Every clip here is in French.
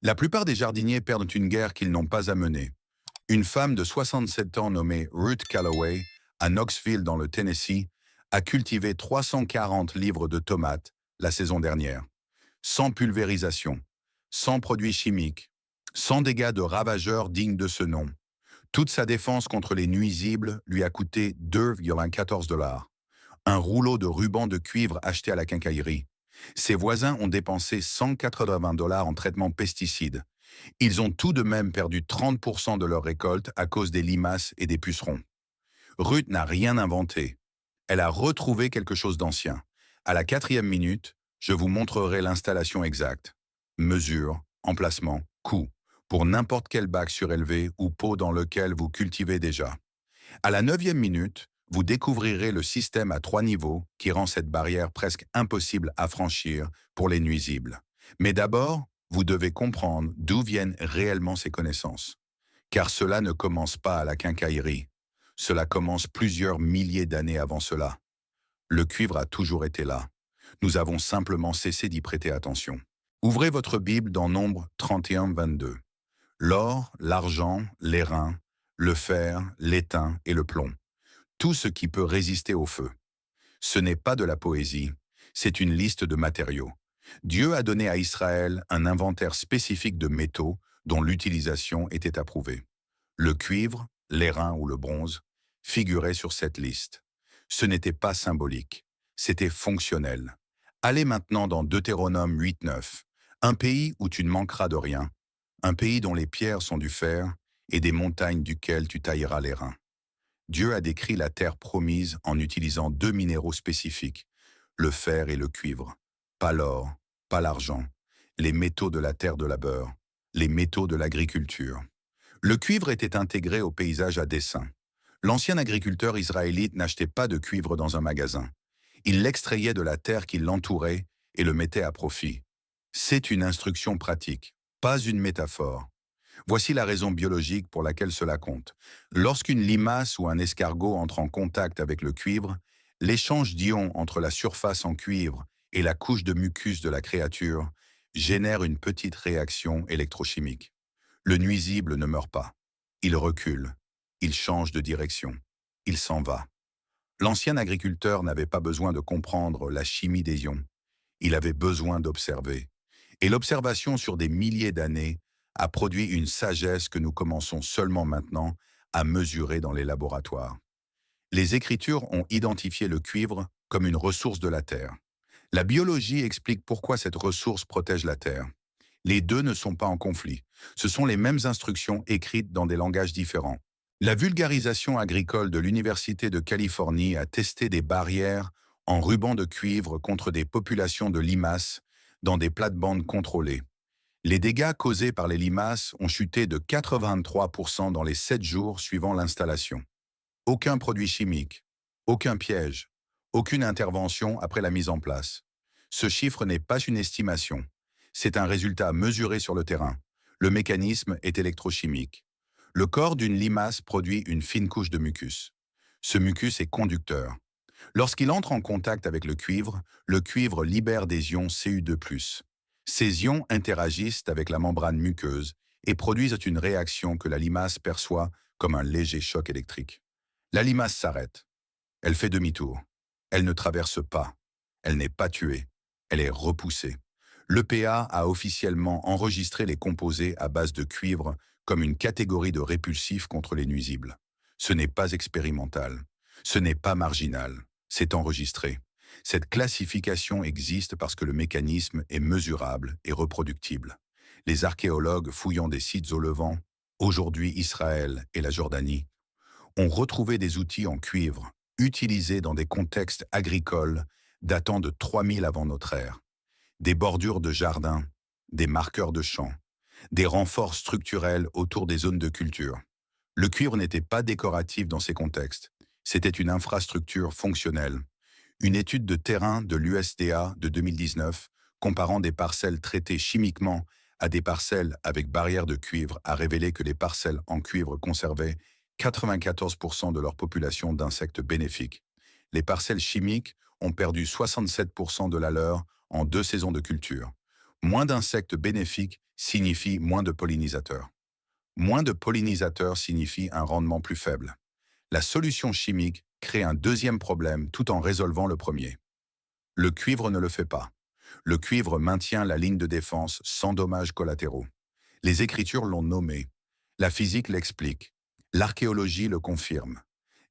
La plupart des jardiniers perdent une guerre qu'ils n'ont pas à mener. Une femme de 67 ans nommée Ruth Calloway, à Knoxville dans le Tennessee, a cultivé 340 livres de tomates la saison dernière, sans pulvérisation, sans produits chimiques, sans dégâts de ravageurs dignes de ce nom. Toute sa défense contre les nuisibles lui a coûté 2,14 $. Un rouleau de ruban de cuivre acheté à la quincaillerie. Ses voisins ont dépensé 180 $ en traitement pesticides. Ils ont tout de même perdu 30% de leur récolte à cause des limaces et des pucerons. Ruth n'a rien inventé. Elle a retrouvé quelque chose d'ancien. À la 4e minute, je vous montrerai l'installation exacte. Mesure, emplacement, coût, pour n'importe quel bac surélevé ou pot dans lequel vous cultivez déjà. À la 9e minute, vous découvrirez le système à 3 niveaux qui rend cette barrière presque impossible à franchir pour les nuisibles. Mais d'abord, vous devez comprendre d'où viennent réellement ces connaissances. Car cela ne commence pas à la quincaillerie. Cela commence plusieurs milliers d'années avant cela. Le cuivre a toujours été là. Nous avons simplement cessé d'y prêter attention. Ouvrez votre Bible dans Nombre 31-22. L'or, l'argent, l'airain, le fer, l'étain et le plomb. Tout ce qui peut résister au feu. Ce n'est pas de la poésie, c'est une liste de matériaux. Dieu a donné à Israël un inventaire spécifique de métaux dont l'utilisation était approuvée. Le cuivre, l'airain ou le bronze figuraient sur cette liste. Ce n'était pas symbolique, c'était fonctionnel. Allez maintenant dans Deutéronome 8-9, un pays où tu ne manqueras de rien, un pays dont les pierres sont du fer et des montagnes duquel tu tailleras l'airain. Dieu a décrit la terre promise en utilisant 2 minéraux spécifiques, le fer et le cuivre. Pas l'or, pas l'argent, les métaux de la terre de labeur, les métaux de l'agriculture. Le cuivre était intégré au paysage à dessein. L'ancien agriculteur israélite n'achetait pas de cuivre dans un magasin. Il l'extrayait de la terre qui l'entourait et le mettait à profit. C'est une instruction pratique, pas une métaphore. Voici la raison biologique pour laquelle cela compte. Lorsqu'une limace ou un escargot entre en contact avec le cuivre, l'échange d'ions entre la surface en cuivre et la couche de mucus de la créature génère une petite réaction électrochimique. Le nuisible ne meurt pas. Il recule. Il change de direction. Il s'en va. L'ancien agriculteur n'avait pas besoin de comprendre la chimie des ions. Il avait besoin d'observer. Et l'observation sur des milliers d'années a produit une sagesse que nous commençons seulement maintenant à mesurer dans les laboratoires. Les Écritures ont identifié le cuivre comme une ressource de la Terre. La biologie explique pourquoi cette ressource protège la Terre. Les deux ne sont pas en conflit. Ce sont les mêmes instructions écrites dans des langages différents. La vulgarisation agricole de l'Université de Californie a testé des barrières en ruban de cuivre contre des populations de limaces dans des plates-bandes contrôlées. Les dégâts causés par les limaces ont chuté de 83% dans les 7 jours suivant l'installation. Aucun produit chimique, aucun piège, aucune intervention après la mise en place. Ce chiffre n'est pas une estimation. C'est un résultat mesuré sur le terrain. Le mécanisme est électrochimique. Le corps d'une limace produit une fine couche de mucus. Ce mucus est conducteur. Lorsqu'il entre en contact avec le cuivre libère des ions Cu2+. Ces ions interagissent avec la membrane muqueuse et produisent une réaction que la limace perçoit comme un léger choc électrique. La limace s'arrête. Elle fait demi-tour. Elle ne traverse pas. Elle n'est pas tuée. Elle est repoussée. L'EPA a officiellement enregistré les composés à base de cuivre comme une catégorie de répulsifs contre les nuisibles. Ce n'est pas expérimental. Ce n'est pas marginal. C'est enregistré. Cette classification existe parce que le mécanisme est mesurable et reproductible. Les archéologues fouillant des sites au Levant, aujourd'hui Israël et la Jordanie, ont retrouvé des outils en cuivre utilisés dans des contextes agricoles datant de 3000 avant notre ère. Des bordures de jardins, des marqueurs de champs, des renforts structurels autour des zones de culture. Le cuivre n'était pas décoratif dans ces contextes. C'était une infrastructure fonctionnelle. Une étude de terrain de l'USDA de 2019, comparant des parcelles traitées chimiquement à des parcelles avec barrière de cuivre, a révélé que les parcelles en cuivre conservaient 94% de leur population d'insectes bénéfiques. Les parcelles chimiques ont perdu 67% de la leur en 2 saisons de culture. Moins d'insectes bénéfiques signifie moins de pollinisateurs. Moins de pollinisateurs signifie un rendement plus faible. La solution chimique crée un deuxième problème tout en résolvant le premier. Le cuivre ne le fait pas. Le cuivre maintient la ligne de défense sans dommages collatéraux. Les Écritures l'ont nommé. La physique l'explique. L'archéologie le confirme.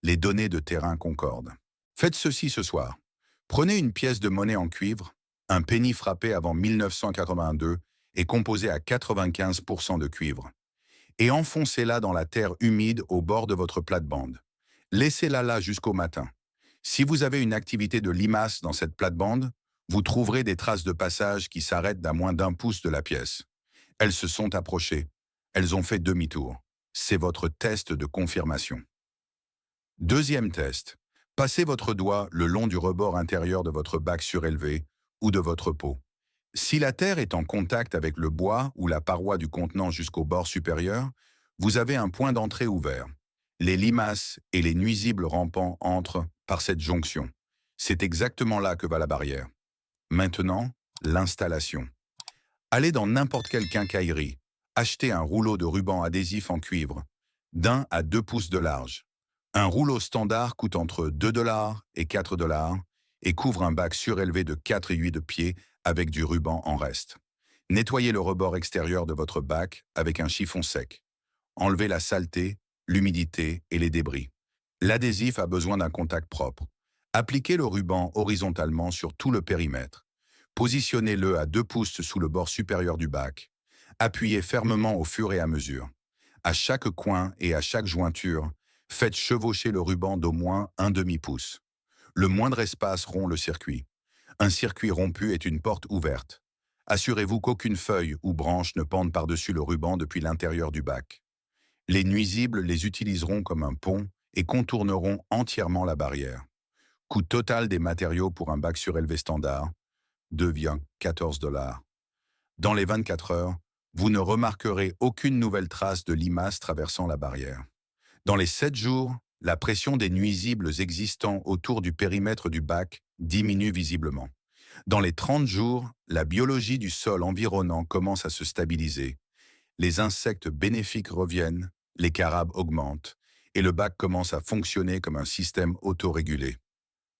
Les données de terrain concordent. Faites ceci ce soir. Prenez une pièce de monnaie en cuivre, un penny frappé avant 1982 et composé à 95% de cuivre, et enfoncez-la dans la terre humide au bord de votre plate-bande. Laissez-la là jusqu'au matin. Si vous avez une activité de limaces dans cette plate-bande, vous trouverez des traces de passage qui s'arrêtent d'à moins d'1 pouce de la pièce. Elles se sont approchées. Elles ont fait demi-tour. C'est votre test de confirmation. Deuxième test. Passez votre doigt le long du rebord intérieur de votre bac surélevé ou de votre pot. Si la terre est en contact avec le bois ou la paroi du contenant jusqu'au bord supérieur, vous avez un point d'entrée ouvert. Les limaces et les nuisibles rampants entrent par cette jonction. C'est exactement là que va la barrière. Maintenant, l'installation. Allez dans n'importe quelle quincaillerie. Achetez un rouleau de ruban adhésif en cuivre, d'1 à 2 pouces de large. Un rouleau standard coûte entre 2 $ et 4 $ et couvre un bac surélevé de 4 et 8 de pied avec du ruban en reste. Nettoyez le rebord extérieur de votre bac avec un chiffon sec. Enlevez la saleté, l'humidité et les débris. L'adhésif a besoin d'un contact propre. Appliquez le ruban horizontalement sur tout le périmètre. Positionnez-le à 2 pouces sous le bord supérieur du bac. Appuyez fermement au fur et à mesure. À chaque coin et à chaque jointure, faites chevaucher le ruban d'au moins un demi-pouce. Le moindre espace rompt le circuit. Un circuit rompu est une porte ouverte. Assurez-vous qu'aucune feuille ou branche ne pende par-dessus le ruban depuis l'intérieur du bac. Les nuisibles les utiliseront comme un pont et contourneront entièrement la barrière. Coût total des matériaux pour un bac surélevé standard, 2,14 $. Dans les 24 heures, vous ne remarquerez aucune nouvelle trace de limaces traversant la barrière. Dans les 7 jours, la pression des nuisibles existants autour du périmètre du bac diminue visiblement. Dans les 30 jours, la biologie du sol environnant commence à se stabiliser. Les insectes bénéfiques reviennent, les carabes augmentent, et le bac commence à fonctionner comme un système autorégulé.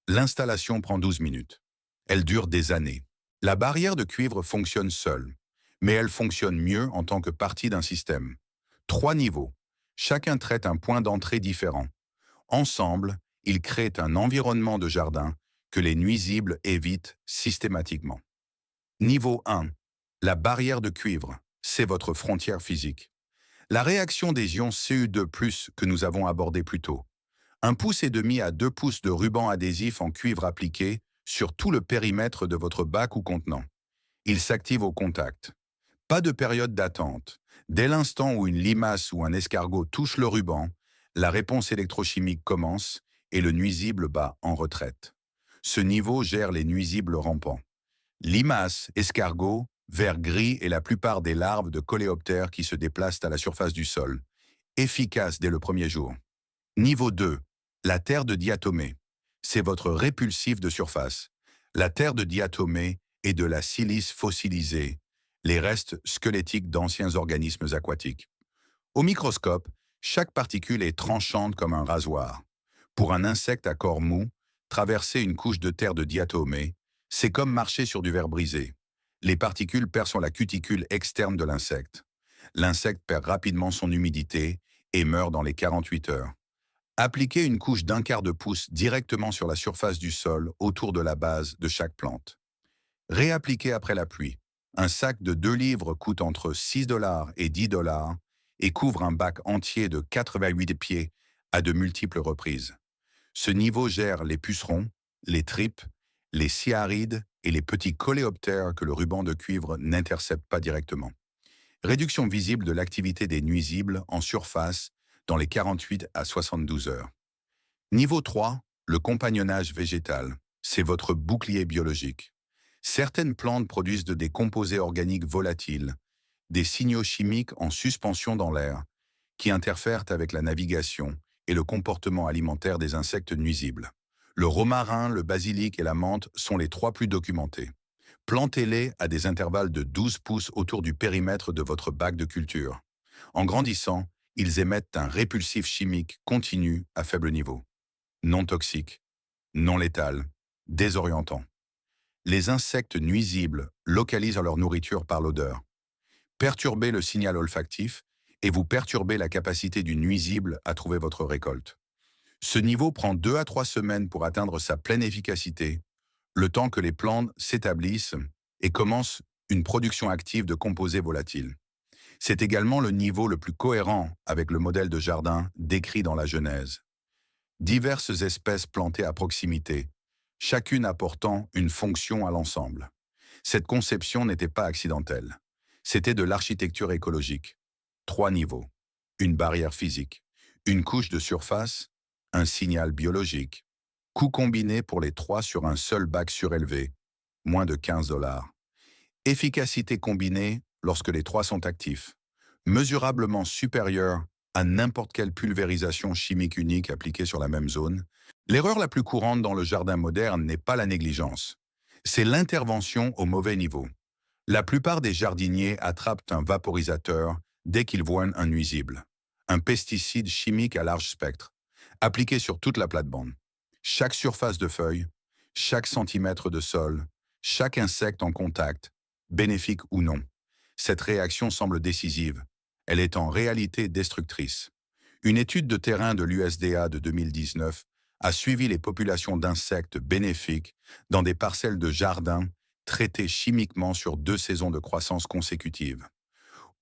L'installation prend 12 minutes. Elle dure des années. La barrière de cuivre fonctionne seule, mais elle fonctionne mieux en tant que partie d'un système. 3 niveaux. Chacun traite un point d'entrée différent. Ensemble, ils créent un environnement de jardin que les nuisibles évitent systématiquement. Niveau 1. La barrière de cuivre, c'est votre frontière physique. La réaction des ions Cu2+, que nous avons abordée plus tôt. 1,5 pouce à 2 pouces de ruban adhésif en cuivre appliqué sur tout le périmètre de votre bac ou contenant. Il s'active au contact. Pas de période d'attente. Dès l'instant où une limace ou un escargot touche le ruban, la réponse électrochimique commence et le nuisible bat en retraite. Ce niveau gère les nuisibles rampants. Limaces, escargots, vers gris et la plupart des larves de coléoptères qui se déplacent à la surface du sol. Efficace dès le premier jour. Niveau 2. La terre de diatomée. C'est votre répulsif de surface. La terre de diatomée est de la silice fossilisée, les restes squelettiques d'anciens organismes aquatiques. Au microscope, chaque particule est tranchante comme un rasoir. Pour un insecte à corps mou, traverser une couche de terre de diatomée, c'est comme marcher sur du verre brisé. Les particules percent la cuticule externe de l'insecte. L'insecte perd rapidement son humidité et meurt dans les 48 heures. Appliquez une couche d'1/4 de pouce directement sur la surface du sol autour de la base de chaque plante. Réappliquez après la pluie. Un sac de 2 livres coûte entre 6 $ et 10 $ et couvre un bac entier de 88 pieds à de multiples reprises. Ce niveau gère les pucerons, les tripes, les cyarides et les petits coléoptères que le ruban de cuivre n'intercepte pas directement. Réduction visible de l'activité des nuisibles en surface dans les 48 à 72 heures. Niveau 3, le compagnonnage végétal. C'est votre bouclier biologique. Certaines plantes produisent des composés organiques volatiles, des signaux chimiques en suspension dans l'air, qui interfèrent avec la navigation et le comportement alimentaire des insectes nuisibles. Le romarin, le basilic et la menthe sont les 3 plus documentés. Plantez-les à des intervalles de 12 pouces autour du périmètre de votre bac de culture. En grandissant, ils émettent un répulsif chimique continu à faible niveau, non toxique, non létal, désorientant. Les insectes nuisibles localisent leur nourriture par l'odeur. Perturbez le signal olfactif et vous perturbez la capacité du nuisible à trouver votre récolte. Ce niveau prend 2 à 3 semaines pour atteindre sa pleine efficacité, le temps que les plantes s'établissent et commencent une production active de composés volatiles. C'est également le niveau le plus cohérent avec le modèle de jardin décrit dans la Genèse. Diverses espèces plantées à proximité, chacune apportant une fonction à l'ensemble. Cette conception n'était pas accidentelle. C'était de l'architecture écologique. 3 niveaux. Une barrière physique, une couche de surface, un signal biologique. Coût combiné pour les 3 sur un seul bac surélevé, moins de 15 $. Efficacité combinée lorsque les 3 sont actifs, mesurablement supérieure à n'importe quelle pulvérisation chimique unique appliquée sur la même zone. L'erreur la plus courante dans le jardin moderne n'est pas la négligence, c'est l'intervention au mauvais niveau. La plupart des jardiniers attrapent un vaporisateur dès qu'ils voient un nuisible, un pesticide chimique à large spectre, appliqué sur toute la plate-bande. Chaque surface de feuille, chaque centimètre de sol, chaque insecte en contact, bénéfique ou non. Cette réaction semble décisive. Elle est en réalité destructrice. Une étude de terrain de l'USDA de 2019 a suivi les populations d'insectes bénéfiques dans des parcelles de jardin traitées chimiquement sur 2 saisons de croissance consécutives.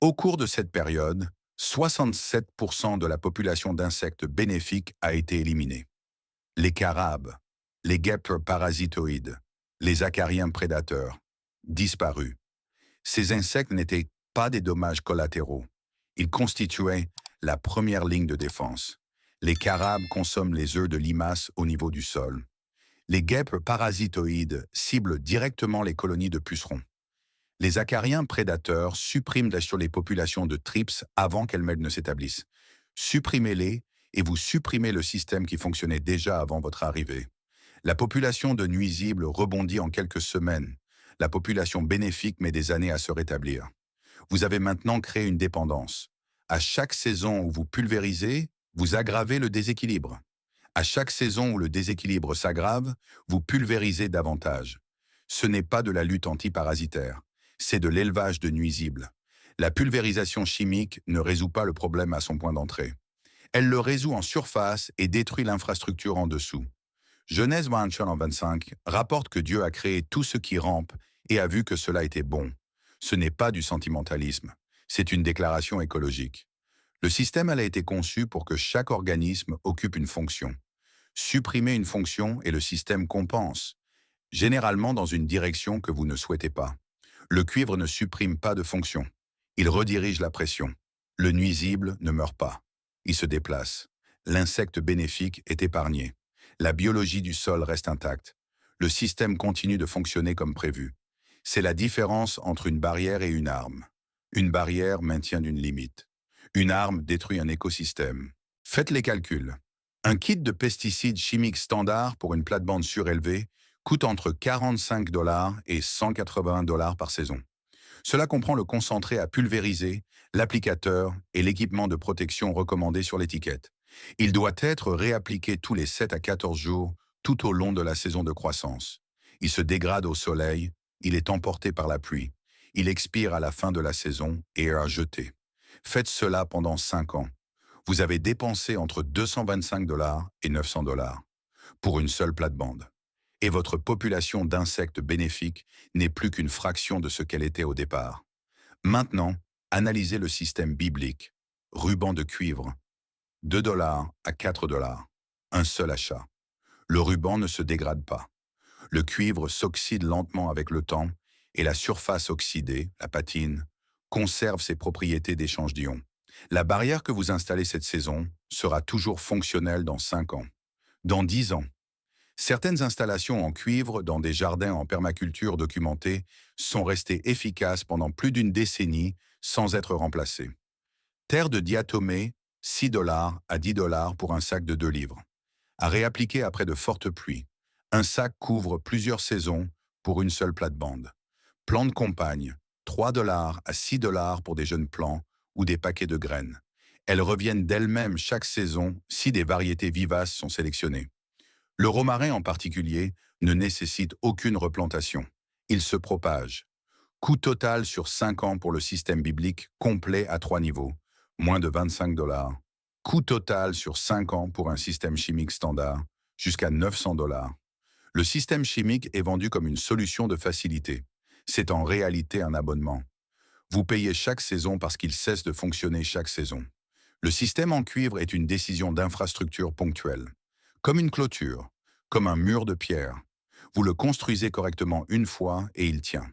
Au cours de cette période, 67% de la population d'insectes bénéfiques a été éliminée. Les carabes, les guêpes parasitoïdes, les acariens prédateurs, disparus. Ces insectes n'étaient pas des dommages collatéraux. Ils constituaient la première ligne de défense. Les carabes consomment les œufs de limaces au niveau du sol. Les guêpes parasitoïdes ciblent directement les colonies de pucerons. Les acariens prédateurs suppriment sur les populations de thrips avant qu'elles-mêmes ne s'établissent. Supprimez-les et vous supprimez le système qui fonctionnait déjà avant votre arrivée. La population de nuisibles rebondit en quelques semaines. La population bénéfique met des années à se rétablir. Vous avez maintenant créé une dépendance. À chaque saison où vous pulvérisez, vous aggravez le déséquilibre. À chaque saison où le déséquilibre s'aggrave, vous pulvérisez davantage. Ce n'est pas de la lutte antiparasitaire, c'est de l'élevage de nuisibles. La pulvérisation chimique ne résout pas le problème à son point d'entrée. Elle le résout en surface et détruit l'infrastructure en dessous. Genèse 25 rapporte que Dieu a créé tout ce qui rampe et a vu que cela était bon. Ce n'est pas du sentimentalisme, c'est une déclaration écologique. Le système a été conçu pour que chaque organisme occupe une fonction. Supprimez une fonction et le système compense, généralement dans une direction que vous ne souhaitez pas. Le cuivre ne supprime pas de fonction. Il redirige la pression. Le nuisible ne meurt pas. Il se déplace. L'insecte bénéfique est épargné. La biologie du sol reste intacte. Le système continue de fonctionner comme prévu. C'est la différence entre une barrière et une arme. Une barrière maintient une limite. Une arme détruit un écosystème. Faites les calculs. Un kit de pesticides chimiques standard pour une plate-bande surélevée coûte entre 45 $ et 180 $ par saison. Cela comprend le concentré à pulvériser, l'applicateur et l'équipement de protection recommandé sur l'étiquette. Il doit être réappliqué tous les 7 à 14 jours tout au long de la saison de croissance. Il se dégrade au soleil, il est emporté par la pluie. Il expire à la fin de la saison et est à jeter. Faites cela pendant 5 ans. Vous avez dépensé entre 225 $ et 900 $ pour une seule plate-bande. Et votre population d'insectes bénéfiques n'est plus qu'une fraction de ce qu'elle était au départ. Maintenant, analysez le système biblique. Ruban de cuivre. 2 $ à 4 $. Un seul achat. Le ruban ne se dégrade pas. Le cuivre s'oxyde lentement avec le temps et la surface oxydée, la patine, conserve ses propriétés d'échange d'ions. La barrière que vous installez cette saison sera toujours fonctionnelle dans 5 ans. Dans 10 ans. Certaines installations en cuivre dans des jardins en permaculture documentés sont restées efficaces pendant plus d'une décennie sans être remplacées. Terre de diatomée, 6 $ à 10 $ pour un sac de 2 livres. À réappliquer après de fortes pluies. Un sac couvre plusieurs saisons pour une seule plate-bande. Plants de campagne, 3 à 6 pour des jeunes plants ou des paquets de graines. Elles reviennent d'elles-mêmes chaque saison si des variétés vivaces sont sélectionnées. Le romarin en particulier ne nécessite aucune replantation. Il se propage. Coût total sur 5 ans pour le système biblique complet à 3 niveaux, moins de 25 dollars. Coût total sur 5 ans pour un système chimique standard, jusqu'à 900 dollars. Le système chimique est vendu comme une solution de facilité. C'est en réalité un abonnement. Vous payez chaque saison parce qu'il cesse de fonctionner chaque saison. Le système en cuivre est une décision d'infrastructure ponctuelle. Comme une clôture, comme un mur de pierre. Vous le construisez correctement une fois et il tient.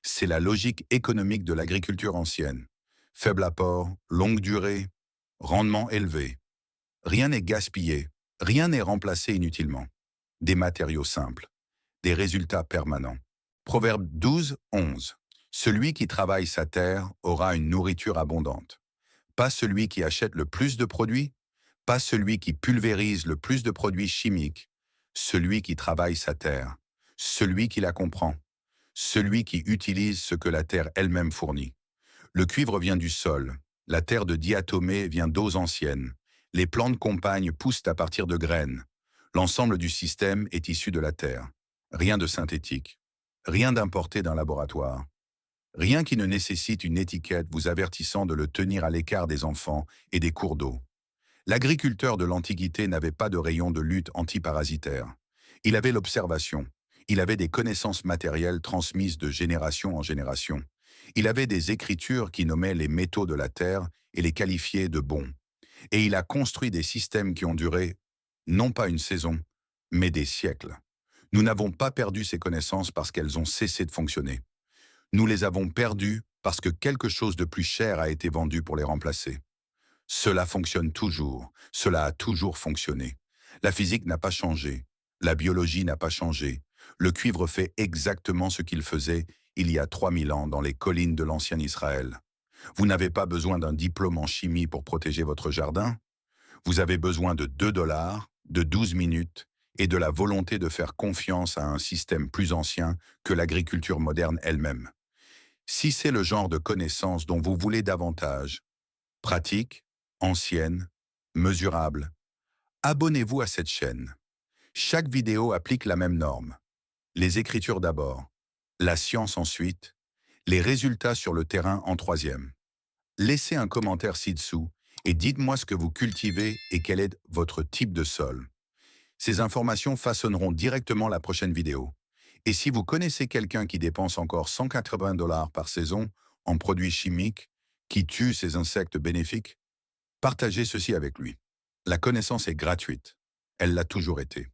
C'est la logique économique de l'agriculture ancienne. Faible apport, longue durée, rendement élevé. Rien n'est gaspillé, rien n'est remplacé inutilement. Des matériaux simples, des résultats permanents. Proverbe 12, 11. Celui qui travaille sa terre aura une nourriture abondante. Pas celui qui achète le plus de produits, pas celui qui pulvérise le plus de produits chimiques, celui qui travaille sa terre, celui qui la comprend, celui qui utilise ce que la terre elle-même fournit. Le cuivre vient du sol, la terre de diatomée vient d'eaux anciennes, les plants de compagne poussent à partir de graines. L'ensemble du système est issu de la terre. Rien de synthétique, rien d'importé d'un laboratoire. Rien qui ne nécessite une étiquette vous avertissant de le tenir à l'écart des enfants et des cours d'eau. L'agriculteur de l'Antiquité n'avait pas de rayon de lutte antiparasitaire. Il avait l'observation. Il avait des connaissances matérielles transmises de génération en génération. Il avait des écritures qui nommaient les métaux de la terre et les qualifiaient de bons. Et il a construit des systèmes qui ont duré, non pas une saison, mais des siècles. Nous n'avons pas perdu ces connaissances parce qu'elles ont cessé de fonctionner. Nous les avons perdues parce que quelque chose de plus cher a été vendu pour les remplacer. Cela fonctionne toujours, cela a toujours fonctionné. La physique n'a pas changé, la biologie n'a pas changé. Le cuivre fait exactement ce qu'il faisait il y a 3000 ans dans les collines de l'ancien Israël. Vous n'avez pas besoin d'un diplôme en chimie pour protéger votre jardin. Vous avez besoin de 2 dollars, de 12 minutes et de la volonté de faire confiance à un système plus ancien que l'agriculture moderne elle-même. Si c'est le genre de connaissances dont vous voulez davantage, pratique, ancienne, mesurable, abonnez-vous à cette chaîne. Chaque vidéo applique la même norme. Les écritures d'abord, la science ensuite, les résultats sur le terrain en troisième. Laissez un commentaire ci-dessous et dites-moi ce que vous cultivez et quel est votre type de sol. Ces informations façonneront directement la prochaine vidéo. Et si vous connaissez quelqu'un qui dépense encore 180 dollars par saison en produits chimiques qui tuent ces insectes bénéfiques, partagez ceci avec lui. La connaissance est gratuite. Elle l'a toujours été.